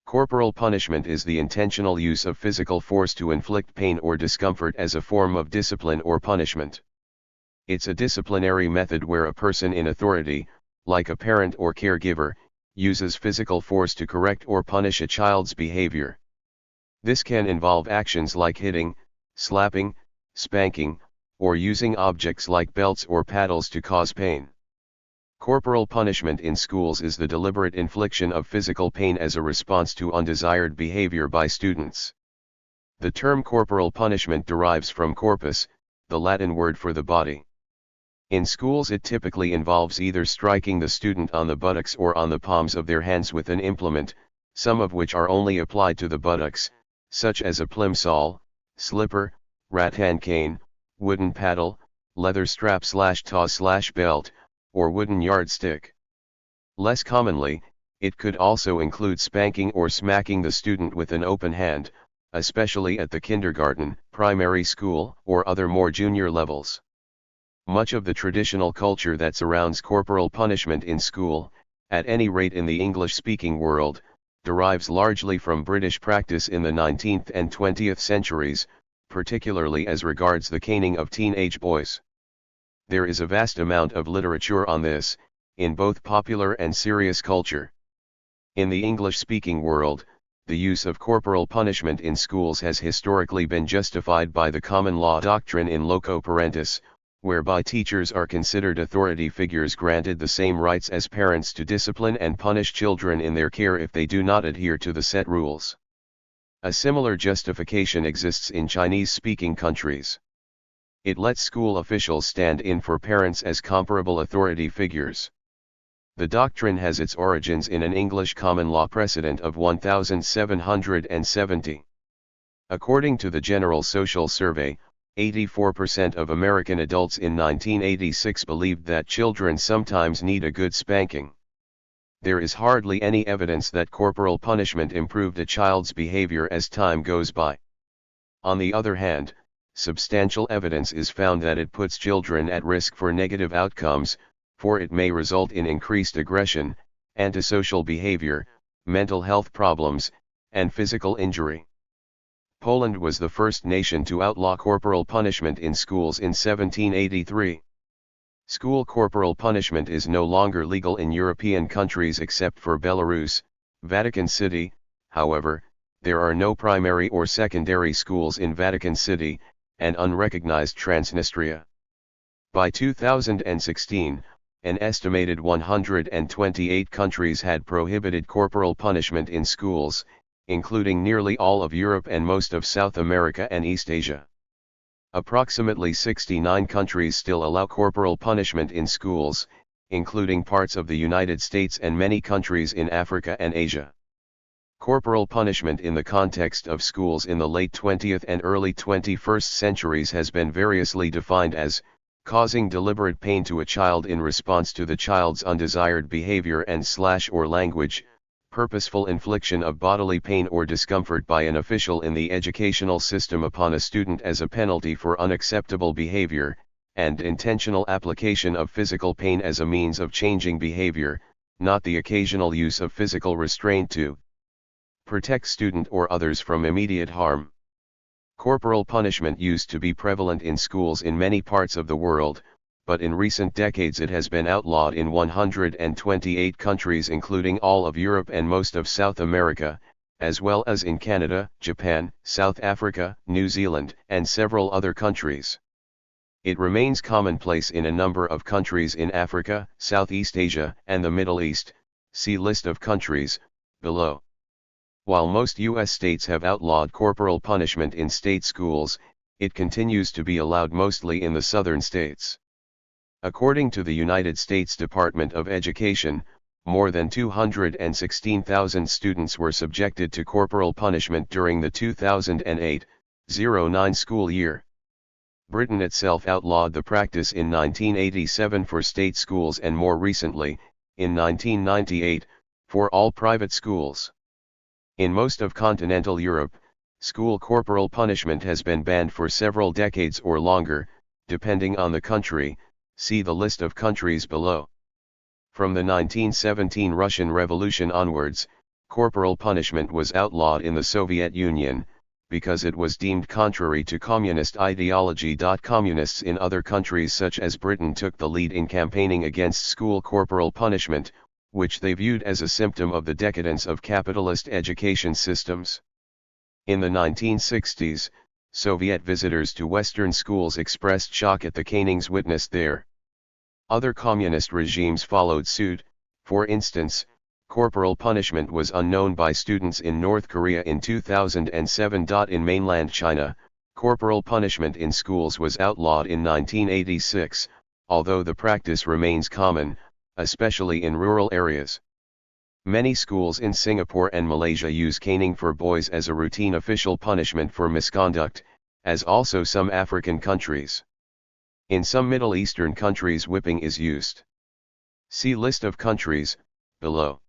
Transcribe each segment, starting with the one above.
Corporal punishment is the intentional use of physical force to inflict pain or discomfort as a form of discipline or punishment. It's a disciplinary method where a person in authority, like a parent or caregiver, uses physical force to correct or punish a child's behavior. This can involve actions like hitting, slapping, spanking, or using objects like belts or paddles to cause pain. Corporal punishment in schools is the deliberate infliction of physical pain as a response to undesired behavior by students. The term corporal punishment derives from corpus, the Latin word for the body. In schools it typically involves either striking the student on the buttocks or on the palms of their hands with an implement, some of which are only applied to the buttocks, such as a plimsoll, slipper, rattan cane, wooden paddle, leather strap/tawse/belt, or wooden yardstick. Less commonly, it could also include spanking or smacking the student with an open hand, especially at the kindergarten, primary school, or other more junior levels. Much of the traditional culture that surrounds corporal punishment in school, at any rate in the English-speaking world, derives largely from British practice in the 19th and 20th centuries, particularly as regards the caning of teenage boys. There is a vast amount of literature on this, in both popular and serious culture. In the English-speaking world, the use of corporal punishment in schools has historically been justified by the common law doctrine in loco parentis, whereby teachers are considered authority figures granted the same rights as parents to discipline and punish children in their care if they do not adhere to the set rules. A similar justification exists in Chinese-speaking countries. It lets school officials stand in for parents as comparable authority figures. The doctrine has its origins in an English common law precedent of 1770. According to the General Social Survey, 84% of American adults in 1986 believed that children sometimes need a good spanking. There is hardly any evidence that corporal punishment improved a child's behavior as time goes by. On the other hand, substantial evidence is found that it puts children at risk for negative outcomes, for it may result in increased aggression, antisocial behavior, mental health problems, and physical injury. Poland was the first nation to outlaw corporal punishment in schools in 1783. School corporal punishment is no longer legal in European countries except for Belarus, Vatican City. However, there are no primary or secondary schools in Vatican City, and unrecognized Transnistria. By 2016, an estimated 128 countries had prohibited corporal punishment in schools, including nearly all of Europe and most of South America and East Asia. Approximately 69 countries still allow corporal punishment in schools, including parts of the United States and many countries in Africa and Asia. Corporal punishment in the context of schools in the late 20th and early 21st centuries has been variously defined as causing deliberate pain to a child in response to the child's undesired behavior and/or language, purposeful infliction of bodily pain or discomfort by an official in the educational system upon a student as a penalty for unacceptable behavior, and intentional application of physical pain as a means of changing behavior, not the occasional use of physical restraint to protect student or others from immediate harm. Corporal punishment used to be prevalent in schools in many parts of the world, but in recent decades it has been outlawed in 128 countries including all of Europe and most of South America, as well as in Canada, Japan, South Africa, New Zealand, and several other countries. It remains commonplace in a number of countries in Africa, Southeast Asia, and the Middle East. See list of countries, below. While most U.S. states have outlawed corporal punishment in state schools, it continues to be allowed mostly in the southern states. According to the United States Department of Education, more than 216,000 students were subjected to corporal punishment during the 2008-09 school year. Britain itself outlawed the practice in 1987 for state schools and more recently, in 1998, for all private schools. In most of continental Europe, school corporal punishment has been banned for several decades or longer, depending on the country. See the list of countries below. From the 1917 Russian Revolution onwards, Corporal punishment was outlawed in the Soviet Union, because it was deemed contrary to communist ideology. Communists in other countries such as Britain took the lead in campaigning against school corporal punishment, which they viewed as a symptom of the decadence of capitalist education systems. In the 1960s, Soviet visitors to Western schools expressed shock at the canings witnessed there. Other communist regimes followed suit. For instance, corporal punishment was unknown by students in North Korea in 2007. In mainland China, corporal punishment in schools was outlawed in 1986, although the practice remains common, especially in rural areas. Many schools in Singapore and Malaysia use caning for boys as a routine official punishment for misconduct, as also some African countries. In some Middle Eastern countries whipping is used. See list of countries, below.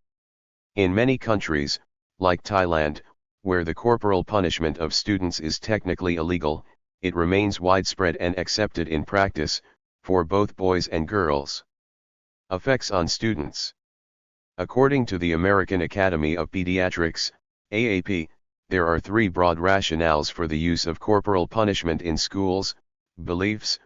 In many countries, like Thailand, where the corporal punishment of students is technically illegal, it remains widespread and accepted in practice, for both boys and girls. Effects on students. According to the American Academy of Pediatrics, AAP, there are three broad rationales for the use of corporal punishment in schools: beliefs,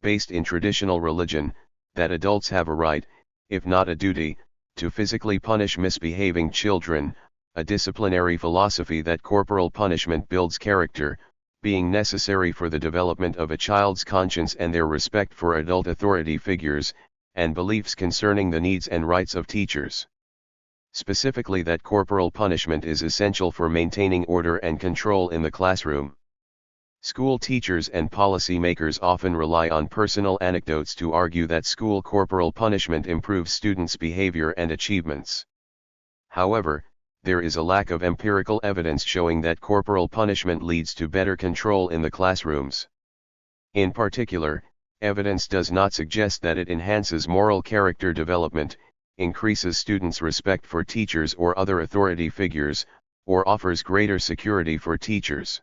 based in traditional religion, that adults have a right, if not a duty, to physically punish misbehaving children; a disciplinary philosophy that corporal punishment builds character, being necessary for the development of a child's conscience and their respect for adult authority figures; and beliefs concerning the needs and rights of teachers. Specifically that corporal punishment is essential for maintaining order and control in the classroom. School teachers and policy makers often rely on personal anecdotes to argue that school corporal punishment improves students' behavior and achievements. However, there is a lack of empirical evidence showing that corporal punishment leads to better control in the classrooms. In particular, evidence does not suggest that it enhances moral character development, increases students' respect for teachers or other authority figures, or offers greater security for teachers.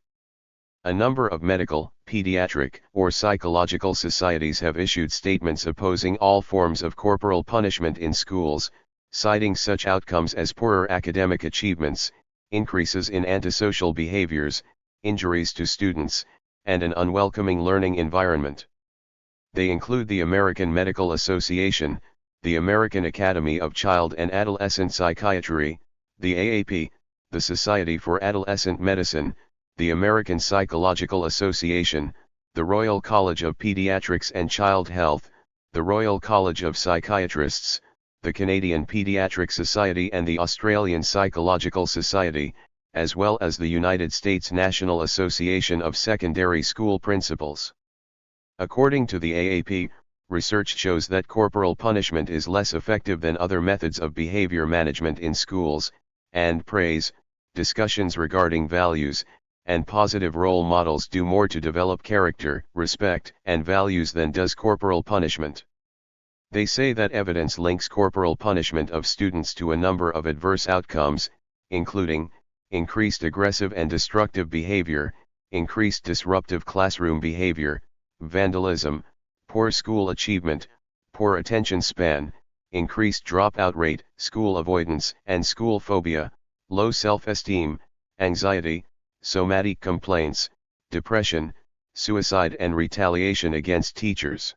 A number of medical, pediatric, or psychological societies have issued statements opposing all forms of corporal punishment in schools, citing such outcomes as poorer academic achievements, increases in antisocial behaviors, injuries to students, and an unwelcoming learning environment. They include the American Medical Association, the American Academy of Child and Adolescent Psychiatry, the AAP, the Society for Adolescent Medicine, the American Psychological Association, the Royal College of Pediatrics and Child Health, the Royal College of Psychiatrists, the Canadian Pediatric Society and the Australian Psychological Society, as well as the United States National Association of Secondary School Principals. According to the AAP, research shows that corporal punishment is less effective than other methods of behavior management in schools, and praise, discussions regarding values, and positive role models do more to develop character, respect, and values than does corporal punishment. They say that evidence links corporal punishment of students to a number of adverse outcomes, including increased aggressive and destructive behavior, increased disruptive classroom behavior, vandalism, poor school achievement, poor attention span, increased dropout rate, school avoidance and school phobia, low self-esteem, anxiety, somatic complaints, depression, suicide and retaliation against teachers.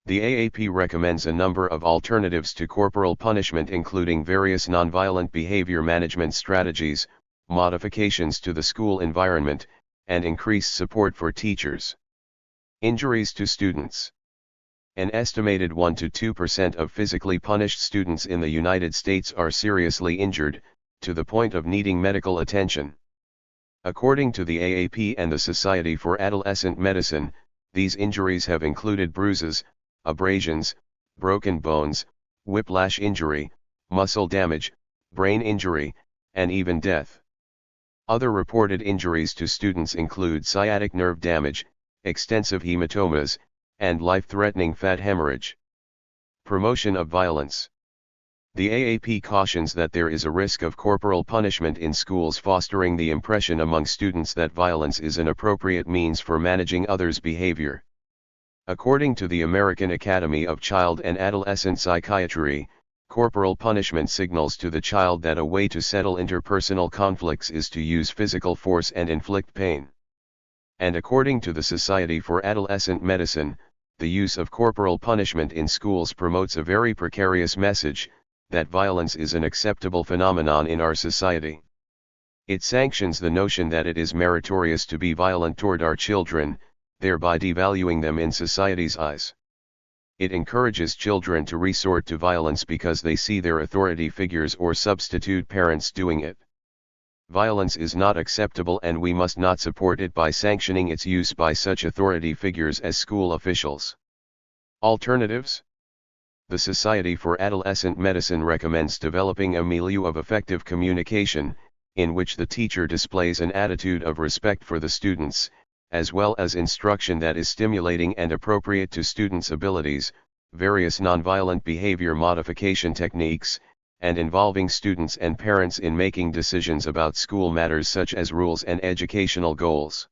The AAP recommends a number of alternatives to corporal punishment, including various nonviolent behavior management strategies, modifications to the school environment, and increased support for teachers. Injuries to students. An estimated 1 to 2% of physically punished students in the United States are seriously injured, to the point of needing medical attention. According to the AAP and the Society for Adolescent Medicine, these injuries have included bruises, abrasions, broken bones, whiplash injury, muscle damage, brain injury, and even death. Other reported injuries to students include sciatic nerve damage, extensive hematomas, and life-threatening fat hemorrhage. Promotion of violence. The AAP cautions that there is a risk of corporal punishment in schools, fostering the impression among students that violence is an appropriate means for managing others' behavior. According to the American Academy of Child and Adolescent Psychiatry, Corporal punishment signals to the child that a way to settle interpersonal conflicts is to use physical force and inflict pain. And according to the Society for Adolescent Medicine, the use of corporal punishment in schools promotes a very precarious message, that violence is an acceptable phenomenon in our society. It sanctions the notion that it is meritorious to be violent toward our children, thereby devaluing them in society's eyes. It encourages children to resort to violence because they see their authority figures or substitute parents doing it. Violence is not acceptable and we must not support it by sanctioning its use by such authority figures as school officials. Alternatives? The Society for Adolescent Medicine recommends developing a milieu of effective communication, in which the teacher displays an attitude of respect for the students, as well as instruction that is stimulating and appropriate to students' abilities, various nonviolent behavior modification techniques, and involving students and parents in making decisions about school matters such as rules and educational goals.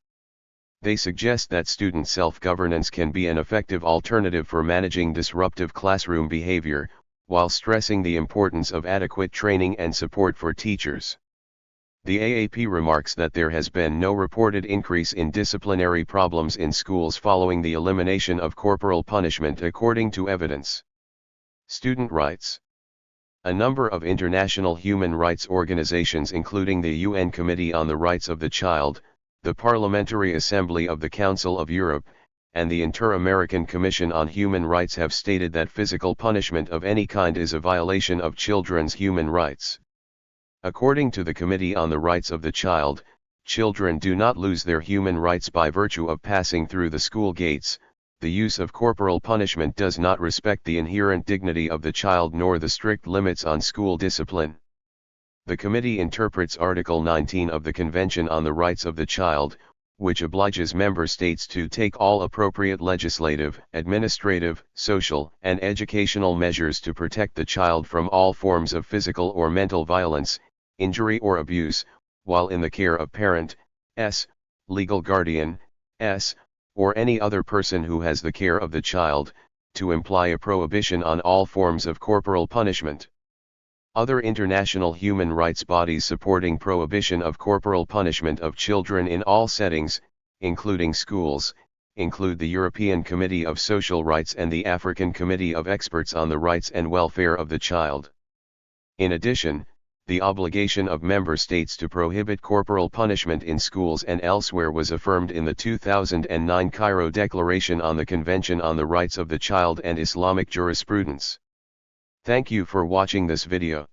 They suggest that student self-governance can be an effective alternative for managing disruptive classroom behavior, while stressing the importance of adequate training and support for teachers. The AAP remarks that there has been no reported increase in disciplinary problems in schools following the elimination of corporal punishment according to evidence. Student rights. A number of international human rights organizations including the UN Committee on the Rights of the Child, the Parliamentary Assembly of the Council of Europe, and the Inter-American Commission on Human Rights have stated that physical punishment of any kind is a violation of children's human rights. According to the Committee on the Rights of the Child, children do not lose their human rights by virtue of passing through the school gates. The use of corporal punishment does not respect the inherent dignity of the child nor the strict limits on school discipline. The committee interprets Article 19 of the Convention on the Rights of the Child, which obliges member states to take all appropriate legislative, administrative, social, and educational measures to protect the child from all forms of physical or mental violence, injury or abuse, while in the care of parent, legal guardian, or any other person who has the care of the child, to imply a prohibition on all forms of corporal punishment. Other international human rights bodies supporting prohibition of corporal punishment of children in all settings, including schools, include the European Committee of Social Rights and the African Committee of Experts on the Rights and Welfare of the Child. In addition, the obligation of member states to prohibit corporal punishment in schools and elsewhere was affirmed in the 2009 Cairo Declaration on the Convention on the Rights of the Child and Islamic Jurisprudence. Thank you for watching this video.